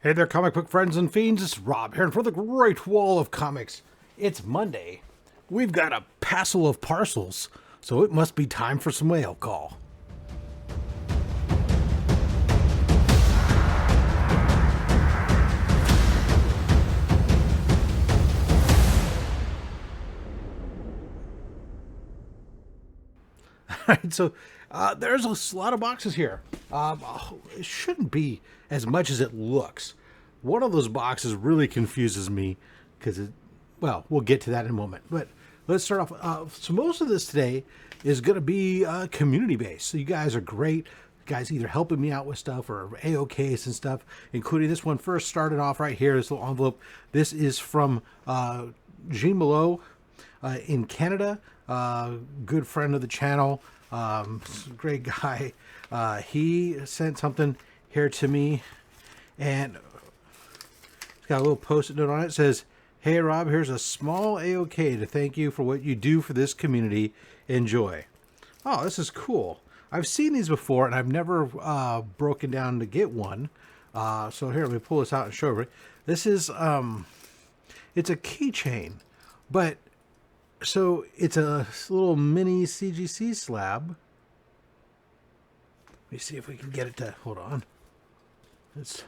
Hey there, comic book friends and fiends. It's Rob here, and for the Great Wall of Comics, it's Monday. We've got a passel of parcels, so it must be time for some mail call. All right, so there's a lot of boxes here. It shouldn't be as much as it looks. One of those boxes really confuses me because, well, we'll get to that in a moment. But let's start off. So most of this today is going to be community-based. So you guys are great. You guys either helping me out with stuff or AOKs and stuff, including this one first started off right here, this little envelope. This is from Malo in Canada. Good friend of the channel. Great guy. He sent something here to me, and it's got a little post-it note on it. It says, "Hey Rob, here's a small AOK to thank you for what you do for this community. Enjoy." Oh, this is cool. I've seen these before, and I've never broken down to get one. So here, let me pull this out and show you. This is it's a keychain, but so it's a little mini CGC slab. Let me see if we can get it to hold on. It's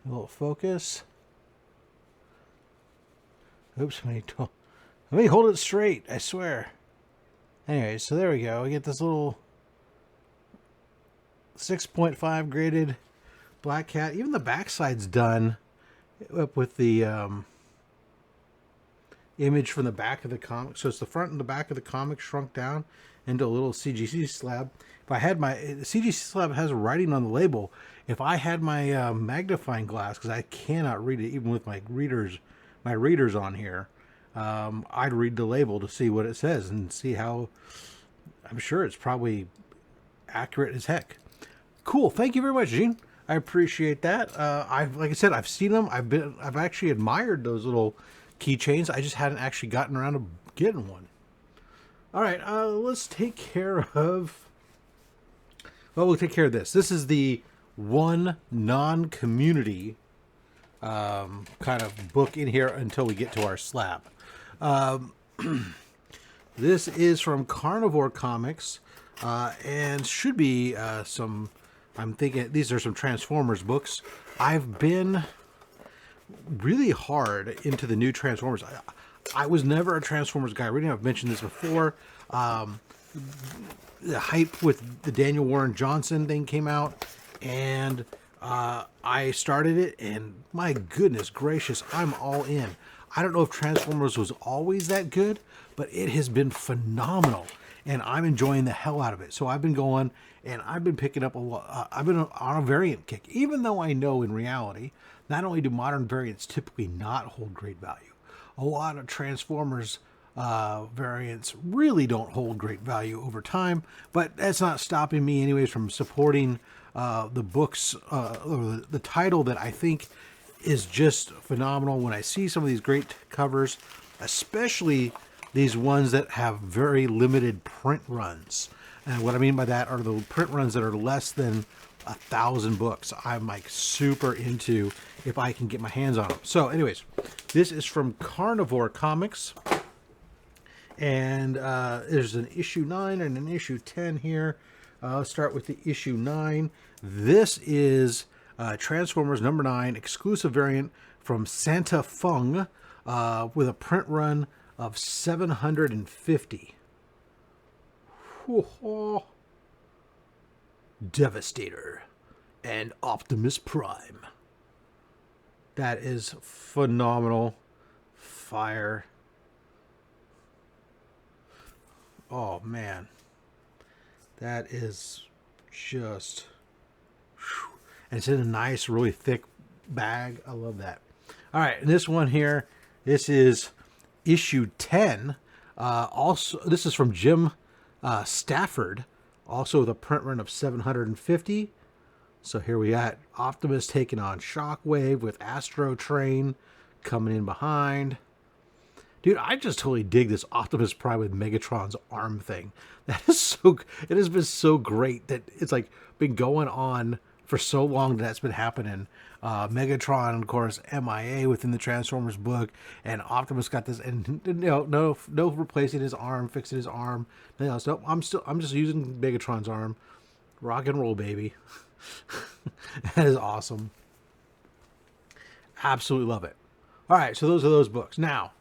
a little focus. Oops, let me hold it straight, I swear. Anyway, so there we go. We get this little 6.5 graded black cat. Even the backside's done up with the image from the back of the comic. So it's the front and the back of the comic shrunk down into a little CGC slab. If I had my CGC slab has writing on the label. If I had my magnifying glass, because I cannot read it even with my readers on here, I'd read the label to see what it says and see how. I'm sure it's probably accurate as heck. Cool. Thank you very much, Gene. I appreciate that. Like I said, I've seen them. I've actually admired those little keychains. I just hadn't actually gotten around to getting one. All right, let's take care of. Well, we'll take care of this. This is the one non-community kind of book in here until we get to our slab. This is from Carnivore Comics, and should be some. I'm thinking these are some Transformers books. I've been really hard into the new Transformers. I was never a Transformers guy. Really, I've mentioned this before. The hype with the Daniel Warren Johnson thing came out, and I started it, and my goodness gracious, I'm all in. I don't know if Transformers was always that good, but it has been phenomenal, and I'm enjoying the hell out of it. So I've been going, and I've been picking up a lot. I've been on a variant kick, even though I know in reality, not only do modern variants typically not hold great value, a lot of Transformers variants really don't hold great value over time, but that's not stopping me anyways from supporting the books, or the title that I think is just phenomenal. When I see some of these great covers, especially these ones that have very limited print runs. And what I mean by that are the print runs that are less than 1,000 books. I'm like super into if I can get my hands on them. So anyways, this is from Carnivore Comics. And there's an issue 9 and an issue 10 here. Let's start with the issue 9. This is Transformers number 9, exclusive variant from Santa Fung, with a print run of 750. Whoa. Devastator and Optimus Prime. That is phenomenal. Fire. Oh man, that is just, and it's in a nice, really thick bag. I love that. All right, and this one here, this is issue 10. Also, this is from Jim Stafford, also with a print run of 750. So here we got Optimus taking on Shockwave with Astro Train coming in behind. Dude, I just totally dig this Optimus Prime with Megatron's arm thing. That is so. It has been so great that it's like been going on for so long that's been happening. Megatron, of course, MIA within the Transformers book, and Optimus got this, and no replacing his arm, fixing his arm. No, so I'm just using Megatron's arm. Rock and roll, baby. That is awesome. Absolutely love it. All right, so those are those books. Now,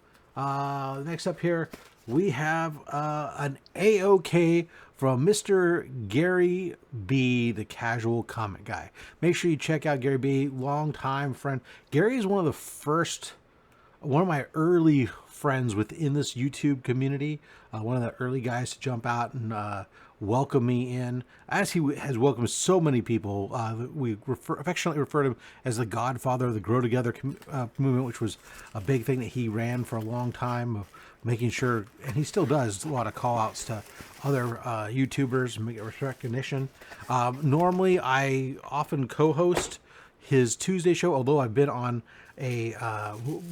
next up here, we have an A-OK from Mr. Gary B, the casual comic guy. Make sure you check out Gary B, long-time friend. Gary is one of my early friends within this YouTube community. One of the early guys to jump out and welcome me in, as he has welcomed so many people. We affectionately refer to him as the godfather of the Grow Together movement, which was a big thing that he ran for a long time, of making sure, and he still does a lot of call outs to other YouTubers and make it recognition. Normally, I often co-host his Tuesday show, although I've been on a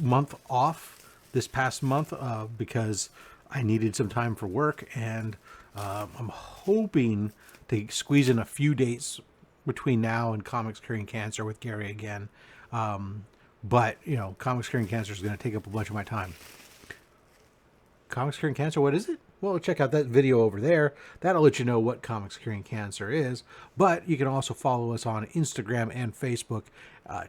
month off this past month because I needed some time for work, and I'm hoping to squeeze in a few dates between now and Comics Curing Cancer with Gary again. But, Comics Curing Cancer is going to take up a bunch of my time. Comics Curing Cancer, what is it? Well, check out that video over there. That'll let you know what Comics Curing Cancer is. But you can also follow us on Instagram and Facebook,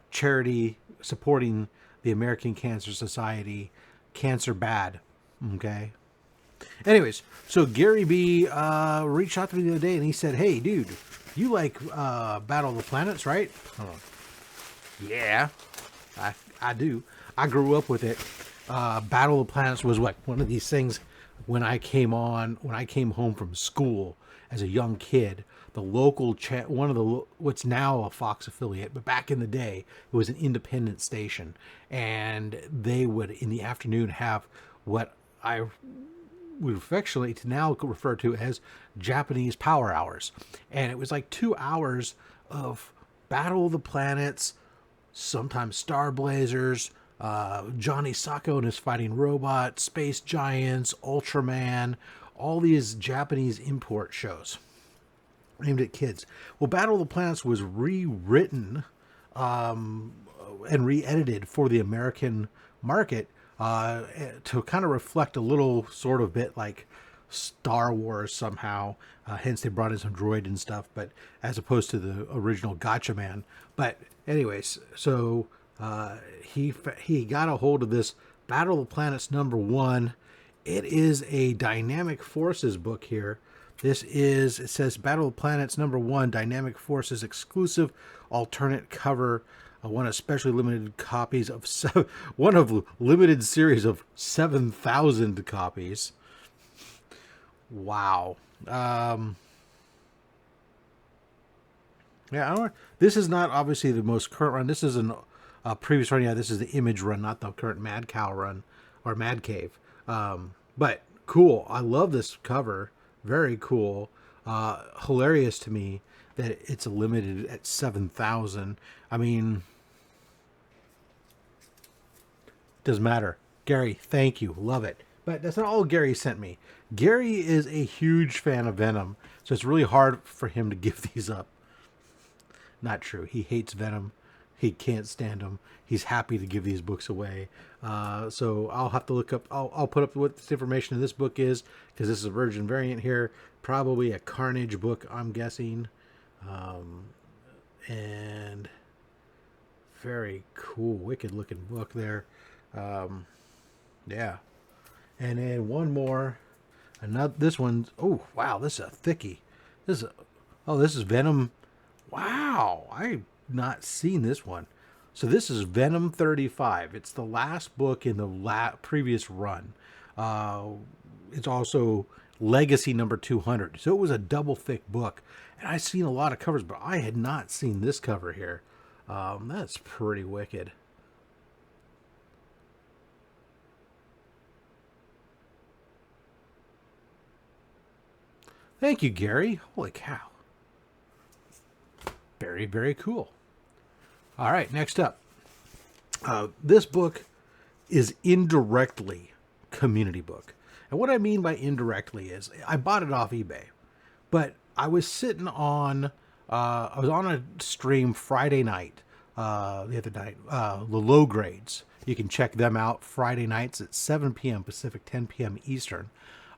charity supporting the American Cancer Society, Cancer Bad. Okay. Anyways, so Gary B reached out to me the other day and he said, "Hey, dude, you like Battle of the Planets, right?" Oh, yeah, I do. I grew up with it. Battle of the Planets was one of these things when I came home from school as a young kid. The local one of the what's now a Fox affiliate, but back in the day it was an independent station, and they would in the afternoon have what I would affectionately to now refer to as Japanese Power Hours, and it was like 2 hours of Battle of the Planets, sometimes Star Blazers, Johnny Sacco and his fighting robot, Space Giants, Ultraman, all these Japanese import shows aimed at kids. Well, Battle of the Planets was rewritten and re-edited for the American market to kind of reflect a little sort of bit like Star Wars somehow. Hence they brought in some droid and stuff, but as opposed to the original Gotcha Man. But anyways, so he got a hold of this Battle of the Planets #1. It is a Dynamic Forces book here. It says Battle of the Planets #1, Dynamic Forces exclusive alternate cover. One of specially limited copies of one of limited series of 7,000 copies. Wow. Yeah, I don't. This is not obviously the most current run. This is a previous run. Yeah, this is the Image run, not the current Mad Cow run or Mad Cave. But cool. I love this cover. Very cool. Hilarious to me that it's limited at 7,000. I mean, doesn't matter. Gary, thank you. Love it. But that's not all Gary sent me. Gary is a huge fan of Venom, so it's really hard for him to give these up. Not true. He hates Venom. He can't stand him. He's happy to give these books away. So I'll have to look up. I'll put up what this information in this book is, because this is a Virgin variant here. Probably a Carnage book, I'm guessing. And very cool, wicked looking book there. Yeah. And then one more. This one's, oh wow, this is a thickie. This is Venom. Wow, I've not seen this one. So this is Venom 35. It's the last book in the previous run. It's also Legacy number 200. So it was a double thick book. And I've seen a lot of covers, but I had not seen this cover here. That's pretty wicked. Thank you, Gary. Holy cow. Very, very cool. All right, next up. This book is indirectly community book. And what I mean by indirectly is I bought it off eBay, but I was sitting on, I was on a stream Friday night, the other night, the low grades. You can check them out Friday nights at 7 p.m. Pacific, 10 p.m. Eastern.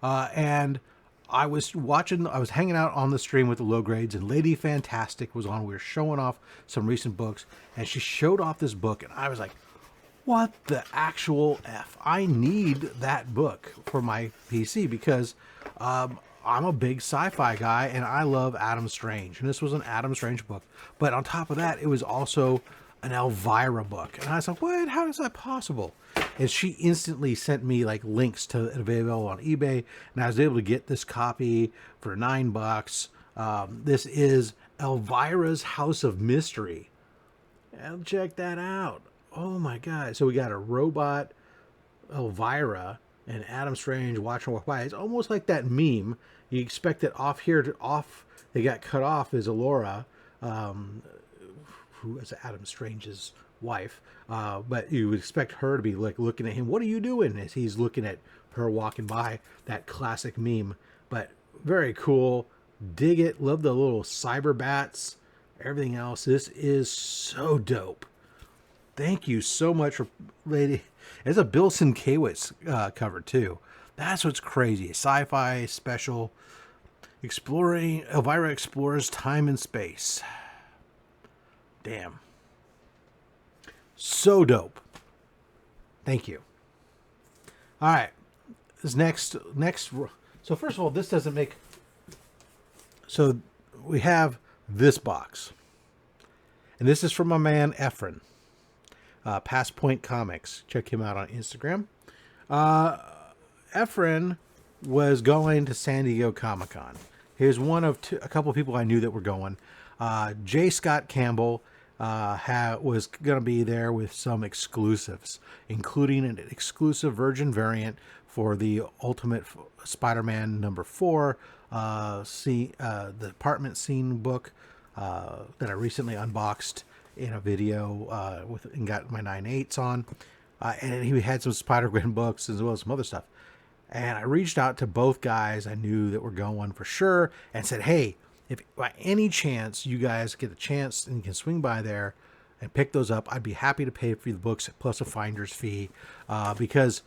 And I was hanging out on the stream with the low grades, and Lady Fantastic was on. We were showing off some recent books, and she showed off this book, and I was like, what the actual F? I need that book for my PC because I'm a big sci-fi guy, and I love Adam Strange. And this was an Adam Strange book. But on top of that, it was also an Alvira book. And I was like, what? How is that possible? And she instantly sent me like links to it available on eBay, and I was able to get this copy for $9. This is Elvira's House of Mystery. And check that out. Oh my God. So we got a robot Elvira and Adam Strange watching walk by. It's almost like that meme. You expect that they got cut off is Alora, who is Adam Strange's wife. But you would expect her to be like looking at him. What are you doing? As he's looking at her walking by. That classic meme. But very cool. Dig it. Love the little cyber bats. Everything else. This is so dope. Thank you so much, lady. It's a Bill Sienkiewicz cover too. That's what's crazy. Sci-fi special. Elvira explores time and space. Damn. So dope. Thank you. All right. This next. So first of all, this doesn't make. So we have this box, and this is from my man Efrain. Past Point Comics. Check him out on Instagram. Efrain was going to San Diego Comic-Con. Here's one of a couple of people I knew that were going. J. Scott Campbell was going to be there with some exclusives, including an exclusive Virgin variant for the Ultimate Spider-Man #4, the apartment scene book that I recently unboxed in a video and got my 9/8s on. And he had some Spider-Gwen books as well as some other stuff. And I reached out to both guys I knew that were going for sure and said, hey, if by any chance you guys get a chance and you can swing by there and pick those up, I'd be happy to pay for the books plus a finder's fee because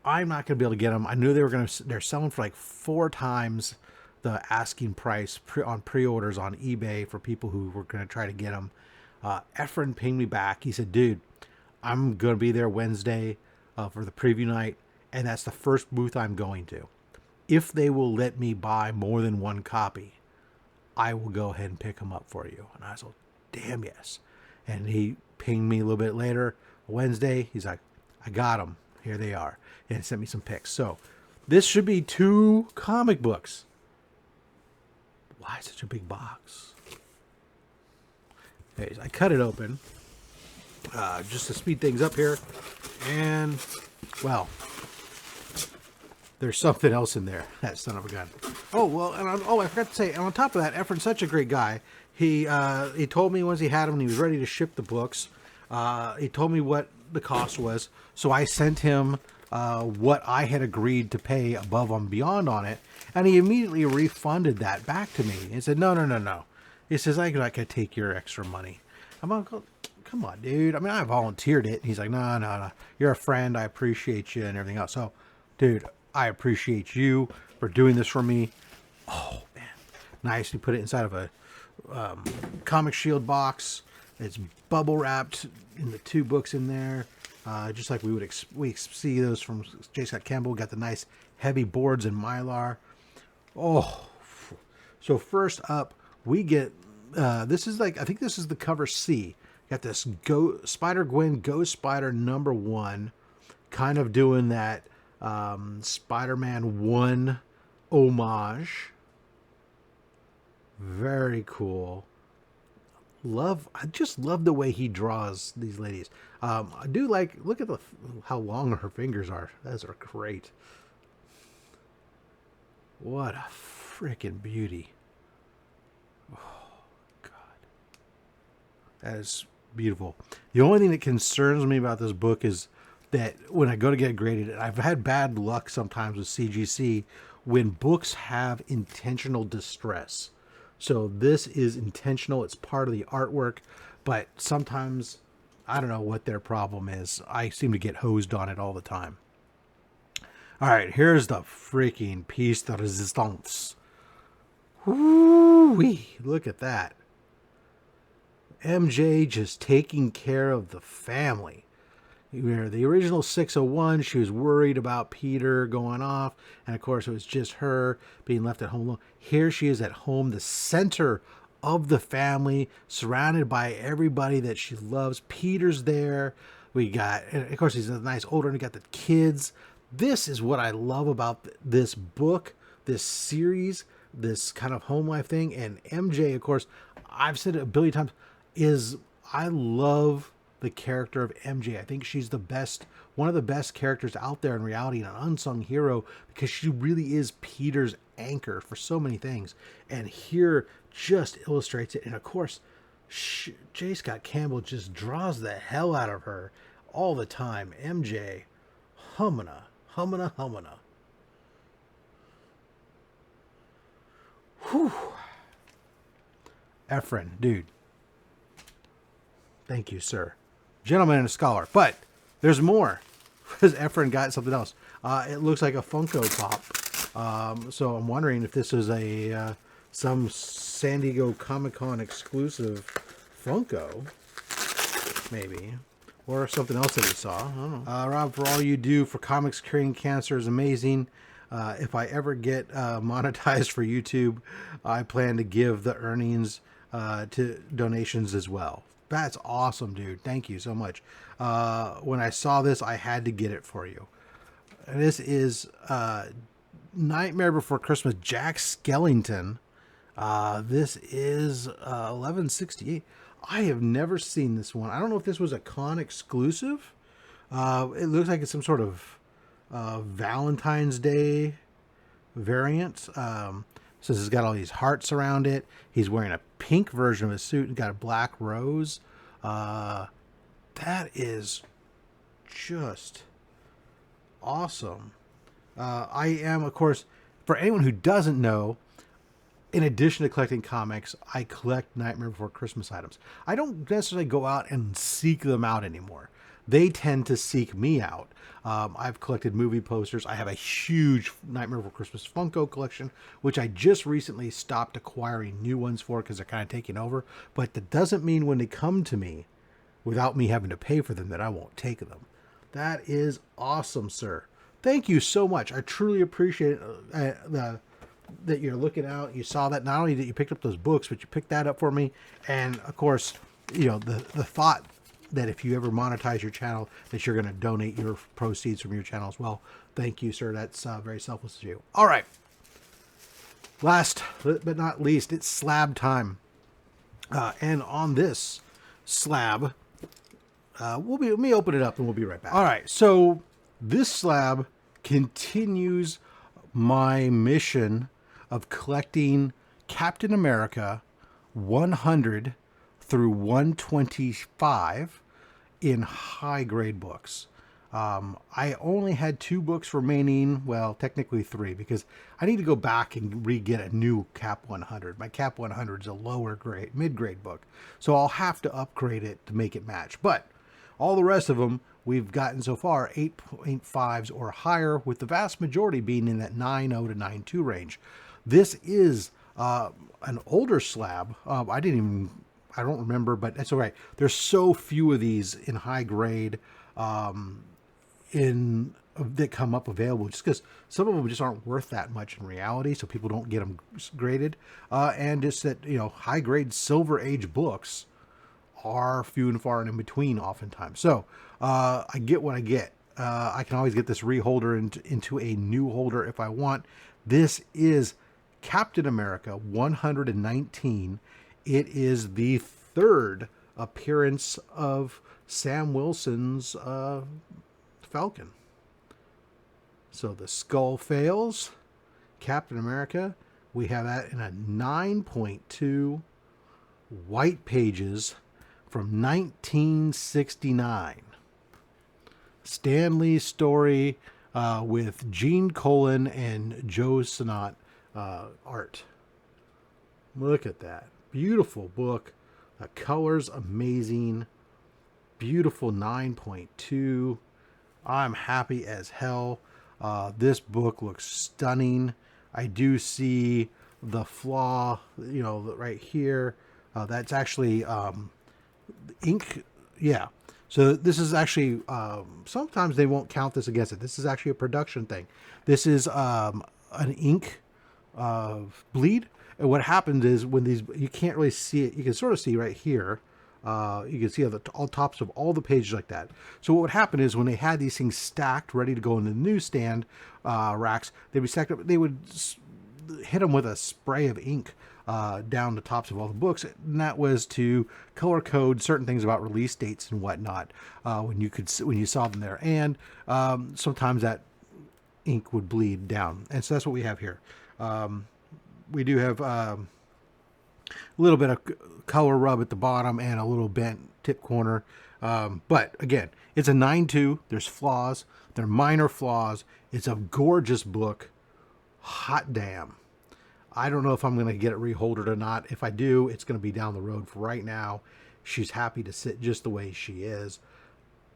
I'm not going to be able to get them. I knew they're selling for like 4 times the asking price on pre-orders on eBay for people who were going to try to get them. Efrain pinged me back. He said, dude, I'm going to be there Wednesday for the preview night, and that's the first booth I'm going to. If they will let me buy more than one copy, I will go ahead and pick them up for you. And I was like, damn yes. And he pinged me a little bit later, Wednesday. He's like, I got them. Here they are. And sent me some pics. So this should be 2 comic books. Why such a big box? Okay, so I cut it open just to speed things up here. And, well, there's something else in there. That son of a gun. Oh, well, and I forgot to say, and on top of that, Efrain's such a great guy. He told me once he had them and he was ready to ship the books. He told me what the cost was. So I sent him what I had agreed to pay above and beyond on it. And he immediately refunded that back to me. He said, no. He says, I could take your extra money. I'm like, come on, dude. I mean, I volunteered it. And he's like, no. You're a friend. I appreciate you and everything else. So, dude, I appreciate you for doing this for me. Oh, man. Nice. He put it inside of a Comic Shield box. It's bubble wrapped in the 2 books in there. Just like we see those from J. Scott Campbell. Got the nice heavy boards and Mylar. Oh. So first up, we get, this is like, I think this is the cover C. Got this Spider-Gwen Ghost Spider #1, kind of doing that Spider-Man 1 homage. Very cool. I just love the way he draws these ladies. I do like, look at how long her fingers are. Those are great. What a freaking beauty. Oh, God. That is beautiful. The only thing that concerns me about this book is that when I go to get graded, and I've had bad luck sometimes with CGC when books have intentional distress. So this is intentional. It's part of the artwork, but sometimes I don't know what their problem is. I seem to get hosed on it all the time. All right, here's the freaking piece de resistance. Woo-wee, look at that. MJ just taking care of the family. The original 601, she was worried about Peter going off, and of course it was just her being left at home alone. Here she is at home, the center of the family, surrounded by everybody that she loves. Peter's there. We got, and of course he's a nice older, and we got the kids. This is what I love about this book, this series, this kind of home life thing. And MJ, of course, I've said it a billion times, I love the character of MJ. I think she's the best, one of the best characters out there in reality, and an unsung hero, because she really is Peter's anchor for so many things. And here just illustrates it. And of course, J. Scott Campbell just draws the hell out of her all the time. MJ, humana. Whew. Efrain, dude. Thank you, sir. Gentleman and a scholar. But there's more, because Efrain got something else. It looks like a Funko Pop. So I'm wondering if this is a some San Diego Comic-Con exclusive Funko, maybe, or something else that we saw. I don't know. Rob, for all you do for comics curing cancer is amazing. If I ever get monetized for YouTube, I plan to give the earnings to donations as well. That's awesome, dude. Thank you so much. When I saw this, I had to get it for you. This is Nightmare Before Christmas, Jack Skellington. This is 1168. I have never seen this one. I don't know if this was a con exclusive. It looks like it's some sort of Valentine's Day variant. So it's got all these hearts around it. He's wearing a pink version of his suit and got a black rose. That is just awesome. I am, of course, for anyone who doesn't know, in addition to collecting comics, I collect Nightmare Before Christmas items. I don't necessarily go out and seek them out anymore. They tend to seek me out. I've collected movie posters. I have a huge Nightmare Before Christmas Funko collection, which I just recently stopped acquiring new ones for because they're kind of taking over. But that doesn't mean when they come to me, without me having to pay for them, that I won't take them. That is awesome, sir. Thank you so much. I truly appreciate that you're looking out. You saw that. Not only that you picked up those books, but you picked that up for me. And of course, you know, the thought that if you ever monetize your channel, that you're going to donate your proceeds from your channel as well. Thank you, sir. That's very selfless of you. All right. Last but not least, it's slab time. And on this slab, let me open it up and we'll be right back. All right. So this slab continues my mission of collecting Captain America 100 through 125 in high grade books. I only had 2 books remaining. Well, technically 3, because I need to go back and re-get a new Cap 100. My Cap 100 is a lower grade, mid-grade book. So I'll have to upgrade it to make it match. But all the rest of them, we've gotten so far 8.5s or higher, with the vast majority being in that 9.0 to 9.2 range. This is an older slab. I don't remember, but that's all right. There's so few of these in high grade that come up available, just because some of them just aren't worth that much in reality, so people don't get them graded. And just that, you know, high grade Silver Age books are few and far and in between oftentimes. So I get what I get. I can always get this reholder into a new holder if I want. This is Captain America 119. It is the 3rd appearance of Sam Wilson's Falcon. So the skull fails. Captain America, we have that in a 9.2 white pages from 1969. Stan Lee's story with Gene Colan and Joe Sinat art. Look at that. Beautiful book. The color's amazing. Beautiful 9.2. I'm happy as hell. This book looks stunning. I do see the flaw, right here. That's actually ink. Yeah. So this is actually, sometimes they won't count this against it. This is actually a production thing. This is an ink bleed. And what happens is when these, you can't really see it. You can sort of see right here. You can see all tops of all the pages like that. So what would happen is when they had these things stacked, ready to go in the newsstand racks, they'd be stacked up. They would hit them with a spray of ink down the tops of all the books, and that was to color code certain things about release dates and whatnot when you saw them there. And sometimes that ink would bleed down, and so that's what we have here. We do have a little bit of color rub at the bottom and a little bent tip corner. But again, it's a 9.2. There's flaws. They're minor flaws. It's a gorgeous book. Hot damn. I don't know if I'm going to get it reholdered or not. If I do, it's going to be down the road. For right now, she's happy to sit just the way she is.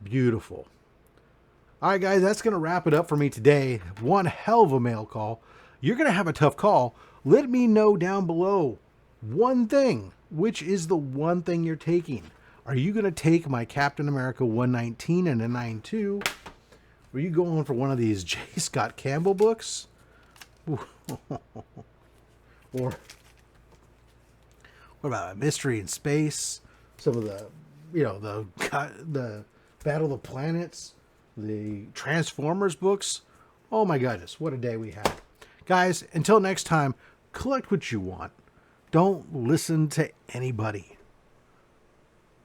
Beautiful. All right, guys, that's going to wrap it up for me today. One hell of a mail call. You're going to have a tough call. Let me know down below one thing. Which is the one thing you're taking? Are you going to take my Captain America 119 and a 9.2? Are you going for one of these J. Scott Campbell books? Or what about a Mystery in Space? Some of the, the Battle of the Planets, the Transformers books. Oh my goodness, what a day we had. Guys, until next time, collect what you want. Don't listen to anybody.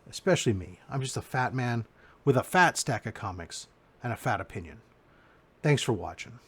Especially me. I'm just a fat man with a fat stack of comics and a fat opinion. Thanks for watching.